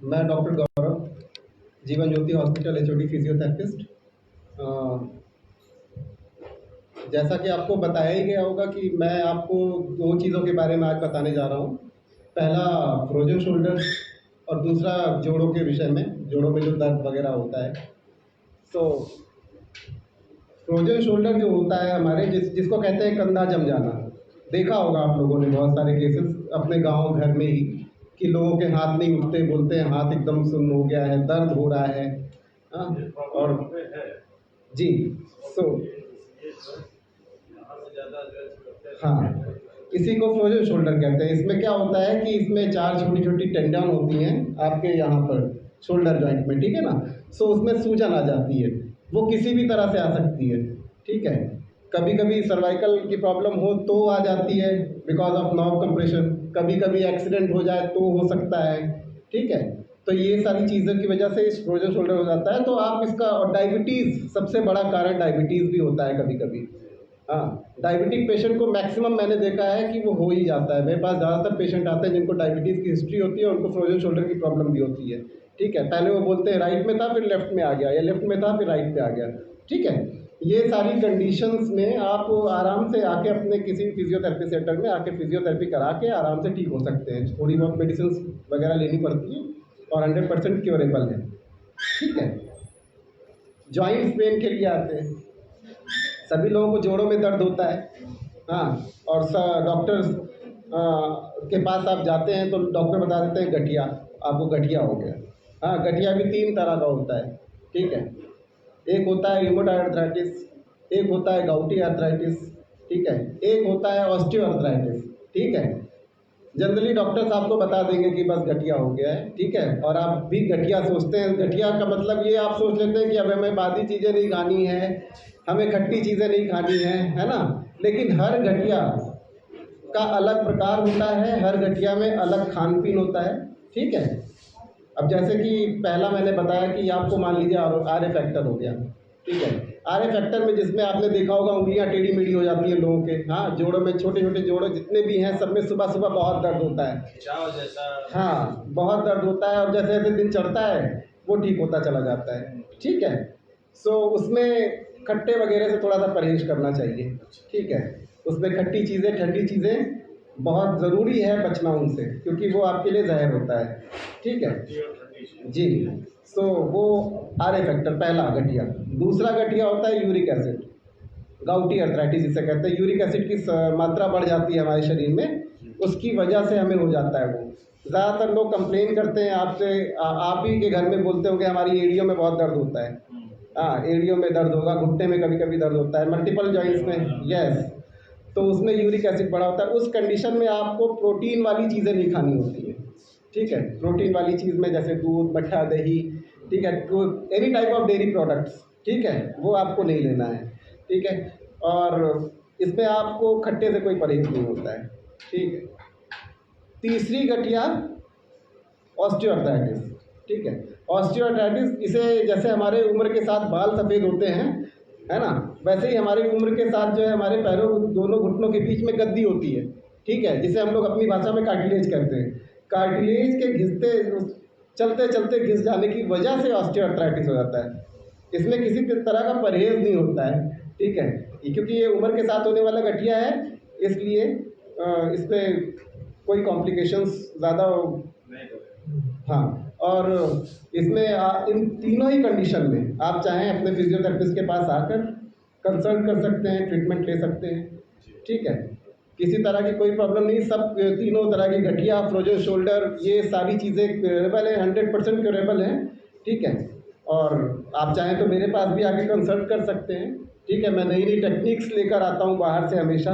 मैं डॉक्टर गौरव, Jeevan Jyoti hospital HOD physiotherapist. जैसा कि आपको बताया ही गया होगा कि मैं आपको दो चीज़ों के बारे में आज बताने जा रहा हूँ। पहला फ्रोजन शोल्डर और दूसरा जोड़ों के विषय में, जोड़ों में जो दर्द वगैरह होता है। तो फ्रोजन शोल्डर जो होता है हमारे जिसको कहते हैं कंधा जम जाना, देखा होगा आप लोगों ने बहुत सारे केसेस अपने गांव घर में ही कि लोगों के हाथ नहीं उठते, बोलते हैं हाथ एकदम सुन्न हो गया है, दर्द हो रहा है। हाँ, और जी सो हाँ, इसी को फ्रोजन शोल्डर कहते हैं। इसमें क्या होता है कि इसमें चार छोटी छोटी टेंडन होती हैं आपके यहाँ पर शोल्डर जॉइंट में, ठीक है ना। सो उसमें सूजन आ जाती है, वो किसी भी तरह से आ सकती है, ठीक है। कभी कभी सर्वाइकल की प्रॉब्लम हो तो आ जाती है बिकॉज ऑफ नर्व कंप्रेशन, कभी कभी एक्सीडेंट हो जाए तो हो सकता है, ठीक है। तो ये सारी चीज़ों की वजह से इस फ्रोजन शोल्डर हो जाता है। तो आप इसका, और डायबिटीज़ सबसे बड़ा कारण डायबिटीज़ भी होता है कभी कभी। हाँ, डायबिटिक पेशेंट को मैक्सिमम मैंने देखा है कि वो हो ही जाता है। मेरे पास ज़्यादातर पेशेंट आते हैं जिनको डायबिटीज़ की हिस्ट्री होती है, उनको फ्रोजन शोल्डर की प्रॉब्लम भी होती है, ठीक है। पहले वो बोलते हैं राइट में था फिर लेफ्ट में आ गया, या लेफ्ट में था फिर राइट पे आ गया, ठीक है। ये सारी कंडीशंस में आप आराम से आके अपने किसी फिजियोथेरेपी सेंटर में आके फिजियोथेरेपी करा के आराम से ठीक हो सकते हैं। थोड़ी बहुत मेडिसिन वगैरह लेनी पड़ती है और 100% क्योरेबल है, ठीक है। जॉइंट्स पेन के लिए आते हैं, सभी लोगों को जोड़ों में दर्द होता है। हाँ, और डॉक्टर्स के पास आप जाते हैं तो डॉक्टर बता देते हैं गठिया, आपको गठिया हो गया। हाँ, गठिया भी तीन तरह का होता है, ठीक है। एक होता है रूमेटॉइड आर्थराइटिस, एक होता है गाउटी आर्थराइटिस, ठीक है, एक होता है ऑस्टियो आर्थराइटिस, ठीक है। जनरली डॉक्टर्स आपको बता देंगे कि बस गठिया हो गया है, ठीक है। और आप भी गठिया सोचते हैं, गठिया का मतलब ये आप सोच लेते हैं कि अब हमें बादी चीज़ें नहीं खानी है, हमें खट्टी चीज़ें नहीं खानी है ना। लेकिन हर गठिया का अलग प्रकार होता है, हर गठिया में अलग खान पीन होता है, ठीक है। अब जैसे कि पहला मैंने बताया कि आपको मान लीजिए आर ए फैक्टर हो गया, ठीक है। आर ए फैक्टर में जिसमें आपने देखा होगा उंगलियां टेढ़ी मेढ़ी हो जाती हैं लोगों के, हाँ, जोड़ों में छोटे छोटे जोड़ों जितने भी हैं सब में सुबह सुबह बहुत दर्द होता है, जैसा, हाँ, बहुत दर्द होता है। और जैसे जैसे दिन चढ़ता है वो ठीक होता चला जाता है, ठीक है। सो उसमें खट्टे वगैरह से थोड़ा सा परहेज करना चाहिए, ठीक है। उसमें खट्टी चीज़ें ठंडी चीज़ें बहुत ज़रूरी है बचना उनसे, क्योंकि वो आपके लिए जहर होता है, ठीक है जी। सो वो आर ए फैक्टर पहला गठिया। दूसरा गठिया होता है यूरिक एसिड, गाउटी अर्थराइटिस जिसे कहते हैं। यूरिक एसिड की मात्रा बढ़ जाती है हमारे शरीर में, उसकी वजह से हमें हो जाता है वो। ज़्यादातर लोग कंप्लेन करते हैं आपसे, आप ही के घर में बोलते होंगे हमारी एड़ियों में बहुत दर्द होता है। हाँ, एड़ियों में दर्द होगा, घुटने में कभी कभी दर्द होता है, मल्टीपल जॉइंट्स में, यस। तो उसमें यूरिक एसिड बढ़ा होता है। उस कंडीशन में आपको प्रोटीन वाली चीज़ें नहीं खानी होती है, ठीक है। प्रोटीन वाली चीज़ में जैसे दूध, मट्ठा, दही, ठीक है, तो any type of dairy products, ठीक है, वो आपको नहीं लेना है, ठीक है। और इसमें आपको खट्टे से कोई परहेज नहीं होता है, ठीक है। तीसरी गठिया ऑस्टियोआर्थराइटिस, ठीक है। ऑस्टियोआर्थराइटिस, इसे जैसे हमारे उम्र के साथ बाल सफ़ेद होते हैं, है ना, वैसे ही हमारी उम्र के साथ जो है हमारे पैरों दोनों घुटनों के बीच में गद्दी होती है, ठीक है, जिसे हम लोग अपनी भाषा में कार्टिलेज कहते हैं। कार्टिलेज के घिसते, चलते चलते घिस जाने की वजह से ऑस्टियोआर्थराइटिस हो जाता है। इसमें किसी तरह का परहेज नहीं होता है, ठीक है, क्योंकि ये उम्र के साथ होने वाला गठिया है, इसलिए इसमें कोई कॉम्प्लिकेशंस ज़्यादा, हाँ। और इसमें इन तीनों ही कंडीशन में आप चाहें अपने फिजियोथेरेपिस्ट के पास आकर कंसल्ट कर सकते हैं, ट्रीटमेंट ले सकते हैं, ठीक है। किसी तरह की कोई प्रॉब्लम नहीं, सब तीनों तरह की गठिया, फ्रोजन शोल्डर, ये सारी चीज़ें क्योरेबल हैं, 100% क्योरेबल हैं, ठीक है। और आप चाहें तो मेरे पास भी आके कंसल्ट कर सकते हैं, ठीक है। मैं नई नई टेक्निक्स लेकर आता हूँ बाहर से हमेशा,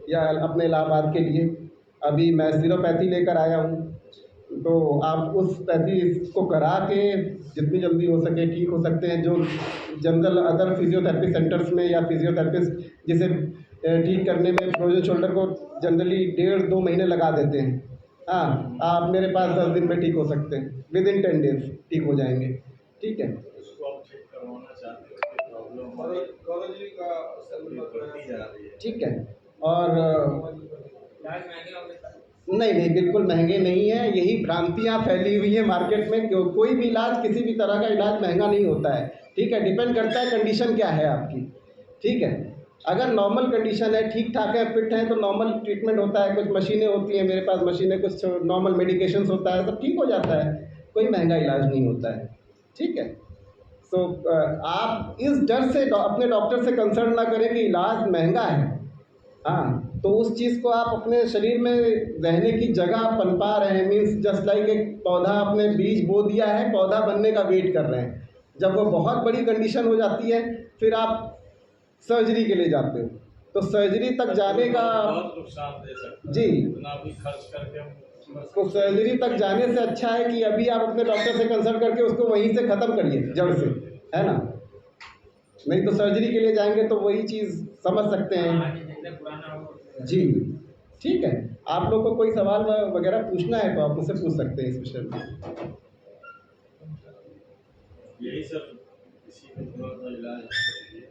या अपने इलाहाबाद के लिए। अभी मैं सीरोपैथी लेकर आया हूँ, तो आप उस पैथी को करा के जितनी जल्दी हो सके ठीक हो सकते हैं। जो जनरल अदर फिजियोथेरेपी सेंटर्स में या फिजियोथेरेपिस्ट जिसे ठीक करने में फ्रोजन शोल्डर को जनरली 1.5-2 महीने लगा देते हैं, हाँ, आप मेरे पास 10 दिन में ठीक हो सकते हैं, विद इन 10 डेज ठीक हो जाएंगे, ठीक है। ठीक है। और नहीं नहीं, बिल्कुल महंगे नहीं है। यही भ्रांतियाँ फैली हुई हैं मार्केट में। कोई भी इलाज, किसी भी तरह का इलाज महंगा नहीं होता है, ठीक है। डिपेंड करता है कंडीशन क्या है आपकी, ठीक है। अगर नॉर्मल कंडीशन है, ठीक ठाक है, फिट है, तो नॉर्मल ट्रीटमेंट होता है। कुछ मशीनें होती हैं, मेरे पास मशीनें, कुछ नॉर्मल मेडिकेशंस होता है, सब ठीक हो जाता है। कोई महंगा इलाज नहीं होता है, ठीक है। सो आप इस डर से अपने डॉक्टर से कंसल्ट ना करें कि इलाज महंगा है। हाँ, तो उस चीज़ को आप अपने शरीर में रहने की जगह पनपा रहे हैं। मीन्स जस्ट लाइक एक पौधा, आपने बीज बो दिया है, पौधा बनने का वेट कर रहे हैं। जब वो बहुत बड़ी कंडीशन हो जाती है, फिर आप सर्जरी के लिए जाते हो। तो सर्जरी तक जाने का बहुत नुकसान दे सकता है जी, इतना भी खर्च करके हम। तो सर्जरी तक जाने से अच्छा है कि अभी आप अपने डॉक्टर से कंसल्ट करके उसको वहीं से ख़त्म करिए, जड़ से, है ना। नहीं तो सर्जरी के लिए जाएंगे तो वही चीज़ समझ सकते हैं जी। ठीक है, आप लोग को कोई सवाल वगैरह पूछना है तो आप मुझसे पूछ सकते हैं इस विषय में। यही सब इसी में थोड़ा सा इलाज है।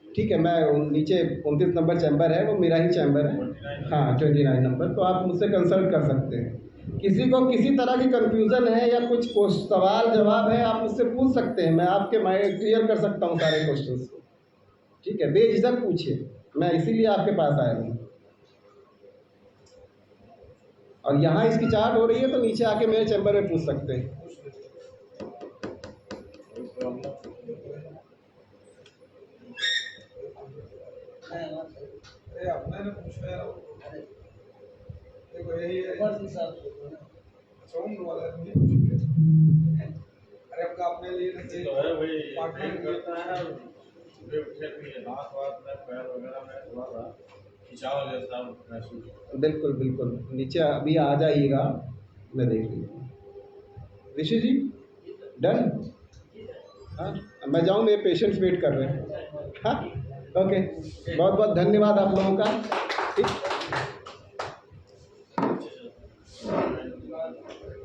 ठीक है, मैं नीचे 29 नंबर चैम्बर है, वो मेरा ही चैम्बर है। हाँ, 29 नंबर, तो आप मुझसे कंसल्ट कर सकते हैं। किसी को किसी तरह की कन्फ्यूज़न है या कुछ सवाल जवाब है, आप मुझसे पूछ सकते हैं। मैं आपके माइंड क्लियर कर सकता हूँ सारे क्वेश्चंस को, ठीक है। बेझिझक पूछिए, मैं इसीलिए आपके पास आया हूँ। और यहाँ इसकी चार्ट हो रही है तो नीचे आके मेरे चैम्बर में पूछ सकते हैं। देखो यही है अरे आपका अपने लिए तो है भाई, पार्टनर करता है और सुबह उठे भी हाथ वाथ में, पैर वगैरह में थोड़ा सा खिंचाव जैसा महसूस। बिल्कुल बिल्कुल, नीचे अभी आ जाइएगा, मैं देख लूँगा। ऋषि जी डन? हाँ, मैं जाऊँ, मेरे पेशेंट्स वेट कर रहे हैं। हाँ, ओके, बहुत बहुत धन्यवाद आप लोगों का। ठीक,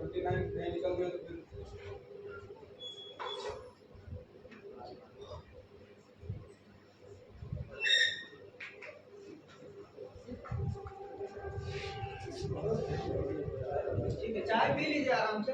29 निकल गए तो फिर ठीक है, चाय पी लीजिए आराम से।